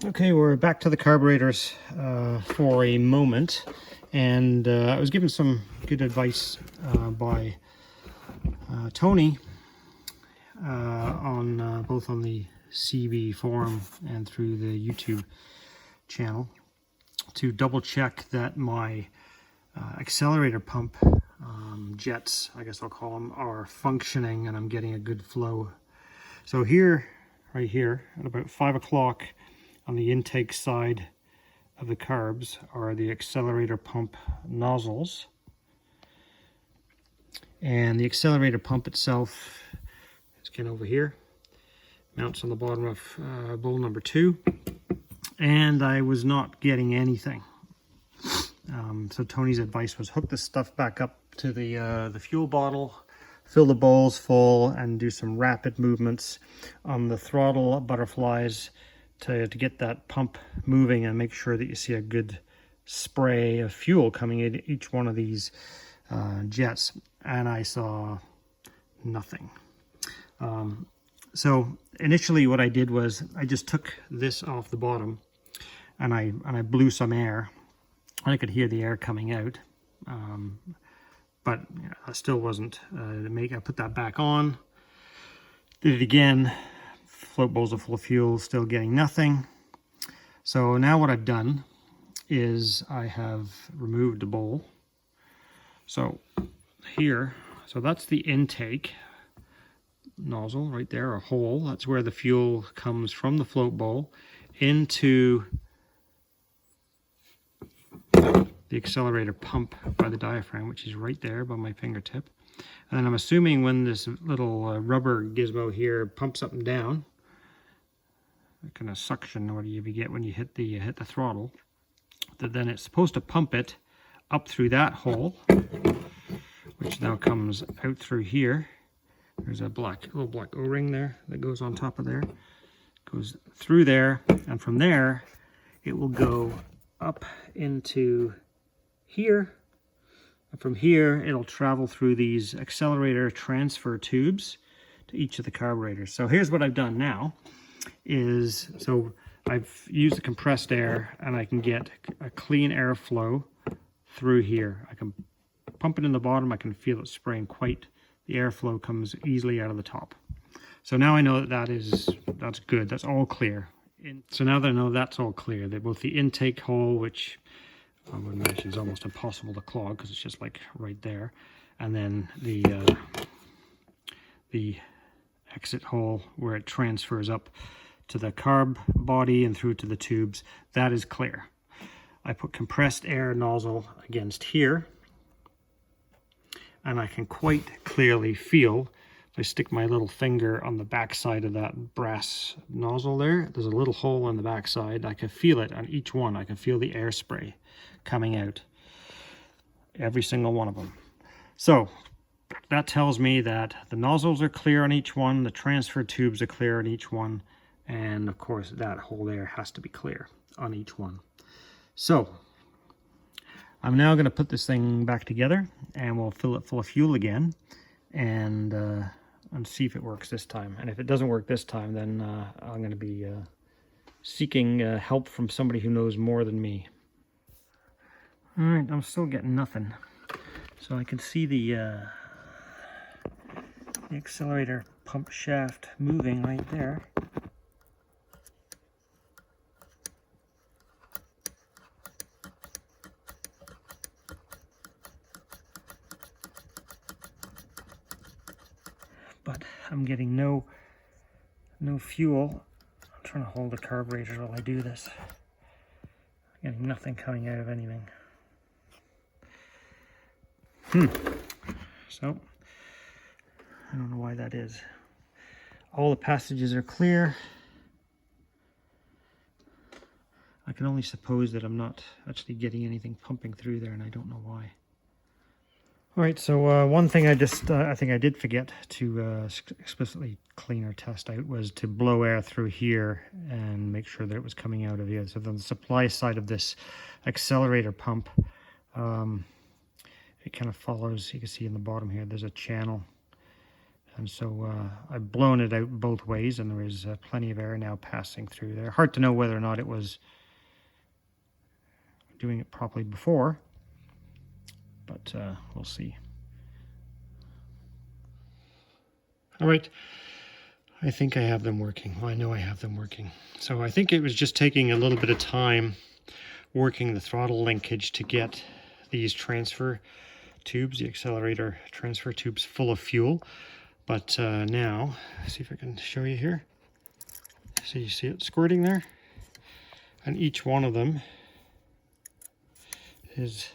Okay, we're back to the carburetors for a moment, and I was given some good advice by Tony on both on the CB forum and through the YouTube channel to double check that my accelerator pump jets, I guess I'll call them, are functioning and I'm getting a good flow. So here, right here, at about 5 o'clock on the intake side of the carbs are the accelerator pump nozzles. And the accelerator pump itself is again over here, mounts on the bottom of bowl number 2. And I was not getting anything. So Tony's advice was hook this stuff back up to the fuel bottle, fill the bowls full, and do some rapid movements on the throttle butterflies to get that pump moving and make sure that you see a good spray of fuel coming in each one of these jets. And I saw nothing. So initially what I did was I just took this off the bottom and I blew some air. I could hear the air coming out, but I still wasn't I put that back on, did it again, float bowls are full of fuel, still getting nothing. So now what I've done is I have removed the bowl. So here, so that's the intake nozzle right there, a hole. That's where the fuel comes from the float bowl into the accelerator pump by the diaphragm, which is right there by my fingertip. And then I'm assuming when this little rubber gizmo here pumps up and down, that kind of suction or whatever you get when you hit the throttle, that then it's supposed to pump it up through that hole, which now comes out through here. There's a little black O-ring there that goes on top of there, goes through there, and from there it will go up into here. And from here it'll travel through these accelerator transfer tubes to each of the carburetors. So here's what I've done now is, so I've used the compressed air and I can get a clean airflow through here. I can pump it in the bottom, I can feel it spraying quite, the airflow comes easily out of the top. So now I know that's good, that's all clear. So now that I know that's all clear, that both the intake hole, which I would imagine is almost impossible to clog because it's just like right there, and then the exit hole where it transfers up to the carb body and through to the tubes, that is clear. I put compressed air nozzle against here, and I can quite clearly feel, if I stick my little finger on the back side of that brass nozzle there's a little hole on the back side. I can feel it on each one. I can feel the air spray coming out, every single one of them. So that tells me that the nozzles are clear on each one, the transfer tubes are clear on each one, and of course that hole there has to be clear on each one. So I'm now going to put this thing back together and we'll fill it full of fuel again and see if it works this time. And if it doesn't work this time, then I'm going to be seeking help from somebody who knows more than me. All right, I'm still getting nothing. So I can see the accelerator pump shaft moving right there. But I'm getting no fuel. I'm trying to hold the carburetor while I do this. I'm getting nothing coming out of anything. So I don't know why that is. All the passages are clear. I can only suppose that I'm not actually getting anything pumping through there, and I don't know why. All right, so one thing I think I did forget to explicitly clean or test out was to blow air through here and make sure that it was coming out of here. So on the supply side of this accelerator pump, it kind of follows, you can see in the bottom here, there's a channel And so I've blown it out both ways, and there is plenty of air now passing through there. Hard to know whether or not it was doing it properly before, but we'll see. All right, I think I have them working. Well, I know I have them working. So I think it was just taking a little bit of time working the throttle linkage to get these transfer tubes, the accelerator transfer tubes, full of fuel. But now, see if I can show you here. So you see it squirting there? And each one of them is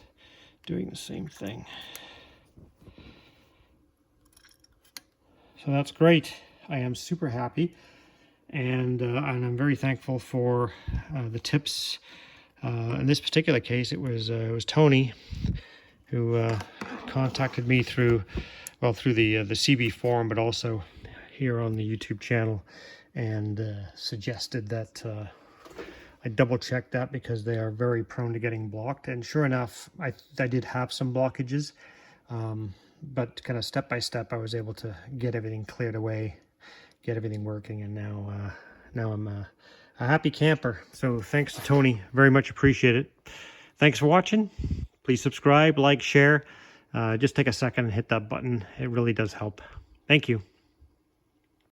doing the same thing. So that's great. I am super happy. And I'm very thankful for the tips. In this particular case, it was Tony who contacted me through the CB forum, but also here on the YouTube channel, and suggested that I double check that because they are very prone to getting blocked. And sure enough, I did have some blockages, but kind of step by step, I was able to get everything cleared away, get everything working, and now I'm a happy camper. So thanks to Tony, very much appreciate it. Thanks for watching. Please subscribe, like, share. Just take a second and hit that button. It really does help. Thank you.